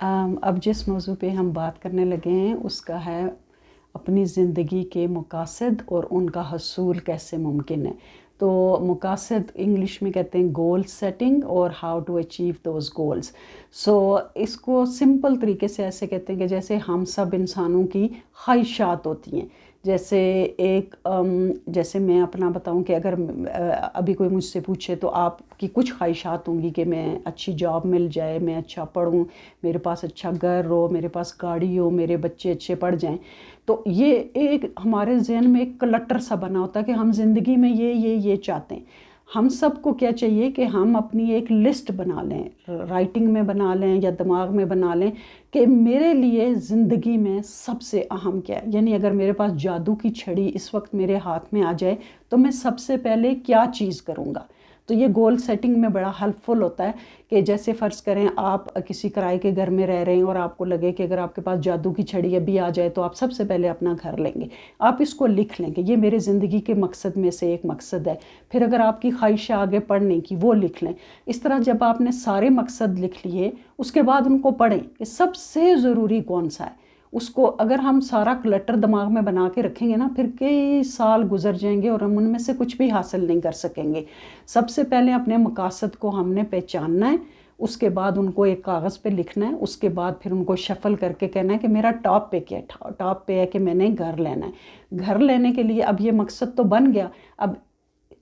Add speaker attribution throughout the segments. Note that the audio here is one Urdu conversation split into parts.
Speaker 1: اب جس موضوع پہ ہم بات کرنے لگے ہیں اس کا ہے اپنی زندگی کے مقاصد اور ان کا حصول کیسے ممکن ہے۔ تو مقاصد انگلش میں کہتے ہیں گول سیٹنگ اور how to achieve those goals. So اس کو سمپل طریقے سے ایسے کہتے ہیں کہ جیسے ہم سب انسانوں کی خواہشات ہوتی ہیں، جیسے میں اپنا بتاؤں کہ اگر ابھی کوئی مجھ سے پوچھے تو آپ کی کچھ خواہشات ہوں گی کہ میں اچھی جاب مل جائے، میں اچھا پڑھوں، میرے پاس اچھا گھر ہو، میرے پاس گاڑی ہو، میرے بچے اچھے پڑھ جائیں۔ تو یہ ایک ہمارے ذہن میں ایک کلٹر سا بنا ہوتا ہے کہ ہم زندگی میں یہ چاہتے ہیں۔ ہم سب کو کیا چاہیے کہ ہم اپنی ایک لسٹ بنا لیں، رائٹنگ میں بنا لیں یا دماغ میں بنا لیں کہ میرے لیے زندگی میں سب سے اہم کیا ہے۔ یعنی اگر میرے پاس جادو کی چھڑی اس وقت میرے ہاتھ میں آ جائے تو میں سب سے پہلے کیا چیز کروں گا۔ تو یہ گول سیٹنگ میں بڑا ہیلپ فل ہوتا ہے کہ جیسے فرض کریں آپ کسی کرائے کے گھر میں رہ رہے ہیں اور آپ کو لگے کہ اگر آپ کے پاس جادو کی چھڑی ابھی آ جائے تو آپ سب سے پہلے اپنا گھر لیں گے۔ آپ اس کو لکھ لیں کہ یہ میرے زندگی کے مقصد میں سے ایک مقصد ہے۔ پھر اگر آپ کی خواہش ہے آگے پڑھنے کی، وہ لکھ لیں۔ اس طرح جب آپ نے سارے مقصد لکھ لیے اس کے بعد ان کو پڑھیں کہ سب سے ضروری کون سا ہے۔ اس کو اگر ہم سارا کلٹر دماغ میں بنا کے رکھیں گے نا، پھر کئی سال گزر جائیں گے اور ہم ان میں سے کچھ بھی حاصل نہیں کر سکیں گے۔ سب سے پہلے اپنے مقاصد کو ہم نے پہچاننا ہے، اس کے بعد ان کو ایک کاغذ پہ لکھنا ہے، اس کے بعد پھر ان کو شفل کر کے کہنا ہے کہ میرا ٹاپ پہ کیا ہے۔ ٹاپ پہ ہے کہ میں نے گھر لینا ہے۔ گھر لینے کے لیے اب یہ مقصد تو بن گیا۔ اب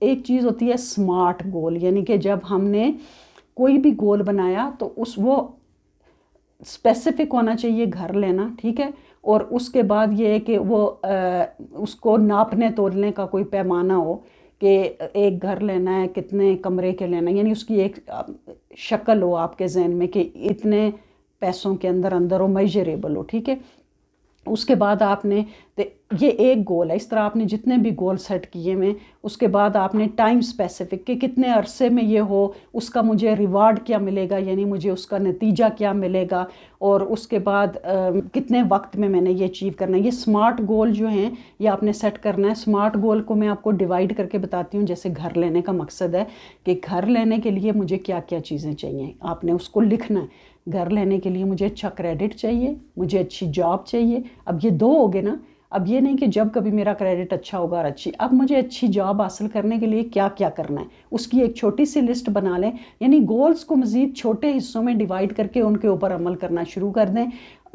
Speaker 1: ایک چیز ہوتی ہے سمارٹ گول، یعنی کہ جب ہم نے کوئی بھی گول بنایا تو وہ اسپیسیفک ہونا چاہیے، گھر لینا، ٹھیک ہے۔ اور اس کے بعد یہ ہے کہ وہ اس کو ناپنے تولنے کا کوئی پیمانہ ہو کہ ایک گھر لینا ہے کتنے کمرے کے لینا ہے، یعنی اس کی ایک شکل ہو آپ کے ذہن میں کہ اتنے پیسوں کے اندر ہو، میجریبل ہو، ٹھیک ہے۔ اس کے بعد آپ نے یہ ایک گول ہے، اس طرح آپ نے جتنے بھی گول سیٹ کیے ہوئے، اس کے بعد آپ نے ٹائم اسپیسیفک کہ کتنے عرصے میں یہ ہو، اس کا مجھے ریوارڈ کیا ملے گا، یعنی مجھے اس کا نتیجہ کیا ملے گا، اور اس کے بعد کتنے وقت میں نے یہ اچیو کرنا ہے۔ یہ سمارٹ گول جو ہیں یہ آپ نے سیٹ کرنا ہے۔ سمارٹ گول کو میں آپ کو ڈیوائیڈ کر کے بتاتی ہوں۔ جیسے گھر لینے کا مقصد ہے کہ گھر لینے کے لیے مجھے کیا کیا چیزیں چاہیے، آپ نے اس کو لکھنا ہے۔ گھر لینے کے لیے مجھے اچھا کریڈٹ چاہیے، مجھے اچھی جاب چاہیے۔ اب یہ دو ہو گئے نا۔ اب یہ نہیں کہ جب کبھی میرا کریڈٹ اچھا ہوگا اور اب مجھے اچھی جاب حاصل کرنے کے لیے کیا کیا کرنا ہے، اس کی ایک چھوٹی سی لسٹ بنا لیں۔ یعنی گولز کو مزید چھوٹے حصوں میں ڈیوائیڈ کر کے ان کے اوپر عمل کرنا شروع کر دیں۔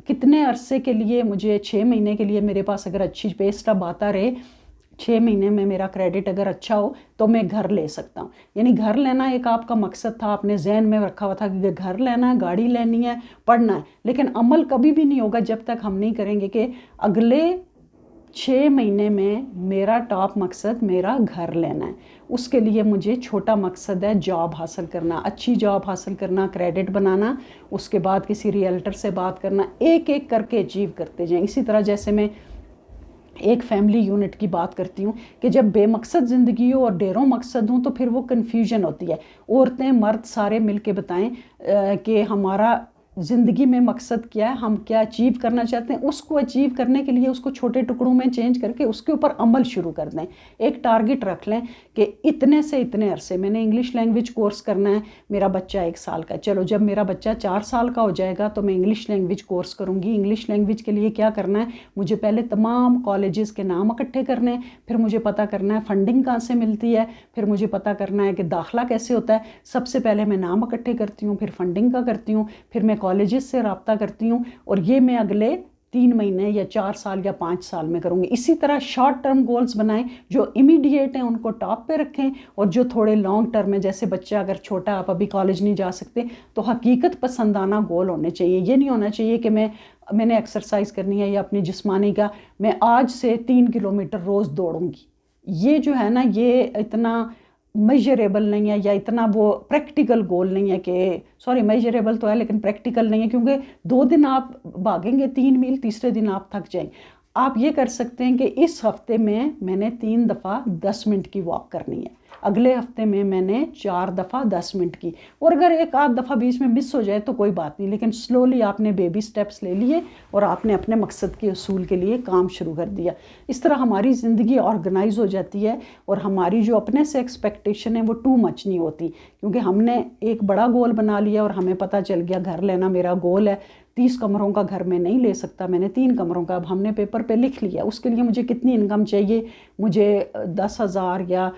Speaker 1: کتنے عرصے کے لیے مجھے 6 مہینے کے لیے میرے پاس اگر اچھی پے اسٹب آتا رہے، 6 مہینے میں میرا کریڈٹ اگر اچھا ہو تو میں گھر لے سکتا ہوں۔ یعنی گھر لینا ایک آپ کا مقصد تھا، آپ نے ذہن میں رکھا ہوا تھا کہ گھر لینا ہے، گاڑی لینی ہے، پڑھنا ہے۔ لیکن عمل کبھی بھی نہیں ہوگا جب تک ہم نہیں کریں گے کہ اگلے 6 مہینے میں میرا ٹاپ مقصد میرا گھر لینا ہے۔ اس کے لیے مجھے چھوٹا مقصد ہے جاب حاصل کرنا، اچھی جاب حاصل کرنا، کریڈٹ بنانا، اس کے بعد کسی ریئلٹر سے بات کرنا، ایک ایک کر کے اچیو کرتے جائیں۔ اسی طرح جیسے میں ایک فیملی یونٹ کی بات کرتی ہوں کہ جب بے مقصد زندگی ہو اور ڈھیروں مقصد ہوں تو پھر وہ کنفیوژن ہوتی ہے۔ عورتیں مرد سارے مل کے بتائیں کہ ہمارا زندگی میں مقصد کیا ہے، ہم کیا اچیو کرنا چاہتے ہیں۔ اس کو اچیو کرنے کے لیے اس کو چھوٹے ٹکڑوں میں چینج کر کے اس کے اوپر عمل شروع کر دیں۔ ایک ٹارگٹ رکھ لیں کہ اتنے سے اتنے عرصے میں نے انگلش لینگویج کورس کرنا ہے، میرا بچہ 1 سال کا ہے، چلو جب میرا بچہ 4 سال کا ہو جائے گا تو میں انگلش لینگویج کورس کروں گی۔ انگلش لینگویج کے لیے کیا کرنا ہے، مجھے پہلے تمام کالجز کے نام اکٹھے کرنے ہیں، پھر مجھے پتہ کرنا ہے فنڈنگ کہاں سے ملتی ہے، پھر مجھے پتہ کرنا ہے کہ داخلہ کیسے ہوتا ہے۔ سب سے پہلے میں نام اکٹھے کرتی ہوں، پھر فنڈنگ کا کرتی ہوں، پھر میں کالجز سے رابطہ کرتی ہوں، اور یہ میں اگلے 3 مہینے یا 4 سال یا 5 سال میں کروں گی۔ اسی طرح شارٹ ٹرم گولز بنائیں، جو امیڈیٹ ہیں ان کو ٹاپ پہ رکھیں، اور جو تھوڑے لانگ ٹرم ہیں، جیسے بچہ اگر چھوٹا، آپ ابھی کالج نہیں جا سکتے، تو حقیقت پسندانہ گول ہونے چاہیے۔ یہ نہیں ہونا چاہیے کہ میں نے ایکسرسائز کرنی ہے یا اپنی جسمانی کا میں آج سے 3 کلومیٹر روز دوڑوں گی۔ یہ جو ہے نا، یہ اتنا میجریبل نہیں ہے یا اتنا وہ پریکٹیکل گول نہیں ہے کہ میجریبل تو ہے لیکن پریکٹیکل نہیں ہے، کیونکہ 2 دن آپ بھاگیں گے 3 میل، تیسرے دن آپ تھک جائیں۔ آپ یہ کر سکتے ہیں کہ اس ہفتے میں نے 3 دفعہ 10 منٹ کی واک کرنی ہے، اگلے ہفتے میں نے 4 دفعہ 10 منٹ کی، اور اگر 1 آدھ دفعہ بیچ میں مس ہو جائے تو کوئی بات نہیں، لیکن سلولی آپ نے بیبی سٹیپس لے لیے اور آپ نے اپنے مقصد کے حصول کے لیے کام شروع کر دیا۔ اس طرح ہماری زندگی آرگنائز ہو جاتی ہے، اور ہماری جو اپنے سے ایکسپیکٹیشن ہے وہ ٹو مچ نہیں ہوتی، کیونکہ ہم نے ایک بڑا گول بنا لیا اور ہمیں پتہ چل گیا گھر لینا میرا گول ہے، 30 کمروں کا گھر میں نہیں لے سکتا، میں نے 3 کمروں کا اب ہم نے پیپر پہ لکھ لیا، اس کے لیے مجھے کتنی انکم چاہیے، مجھے 10,000 یا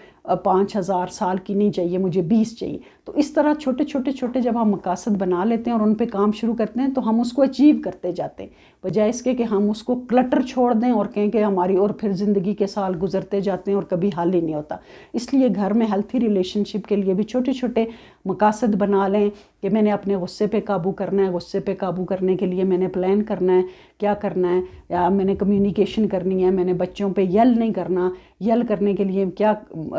Speaker 1: 5,000 سال کی نہیں چاہیے، مجھے 20 چاہیے۔ تو اس طرح چھوٹے چھوٹے چھوٹے جب ہم مقاصد بنا لیتے ہیں اور ان پہ کام شروع کرتے ہیں تو ہم اس کو اچیو کرتے جاتے ہیں، بجائے اس کے کہ ہم اس کو کلٹر چھوڑ دیں اور کہیں کہ ہماری اور پھر زندگی کے سال گزرتے جاتے ہیں اور کبھی حل ہی نہیں ہوتا۔ اس لیے گھر میں ہیلتھی ریلیشن شپ کے لیے بھی چھوٹے چھوٹے مقاصد بنا لیں کہ میں نے اپنے غصے پہ قابو کرنا ہے، غصے پہ قابو کرنے کے لیے میں نے پلان کرنا ہے، کیا کرنا ہے، یا میں نے کمیونیکیشن کرنی ہے، میں نے بچوں پہ یل نہیں کرنا، یل کرنے کے لیے کیا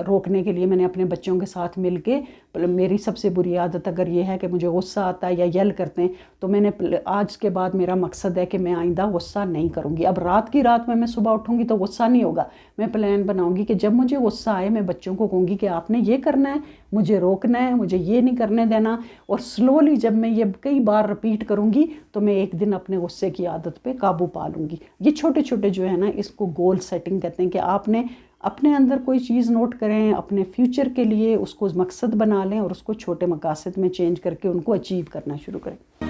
Speaker 1: روکنے کے لیے میں نے اپنے بچوں کے ساتھ مل کے، میری سب سے بری عادت اگر یہ ہے کہ مجھے غصہ آتا ہے یا یل کرتے ہیں تو میں نے آج کے بعد میرا مقصد ہے کہ میں آئندہ غصہ نہیں کروں گی۔ اب رات کی رات میں صبح اٹھوں گی تو غصہ نہیں ہوگا، میں پلان بناؤں گی کہ جب مجھے غصہ آئے میں بچوں کو کہوں گی کہ آپ نے یہ کرنا ہے، مجھے روکنا ہے، مجھے یہ نہیں کرنے دینا، اور سلولی جب میں یہ کئی بار رپیٹ کروں گی تو میں ایک دن اپنے غصے کی عادت پہ قابو پا لوں گی۔ یہ چھوٹے چھوٹے جو ہے نا، اس کو گول سیٹنگ کہتے ہیں کہ آپ نے اپنے اندر کوئی چیز نوٹ کریں، اپنے فیوچر کے لیے اس کو مقصد بنا لیں اور اس کو چھوٹے مقاصد میں چینج کر کے ان کو اچیو کرنا شروع کریں۔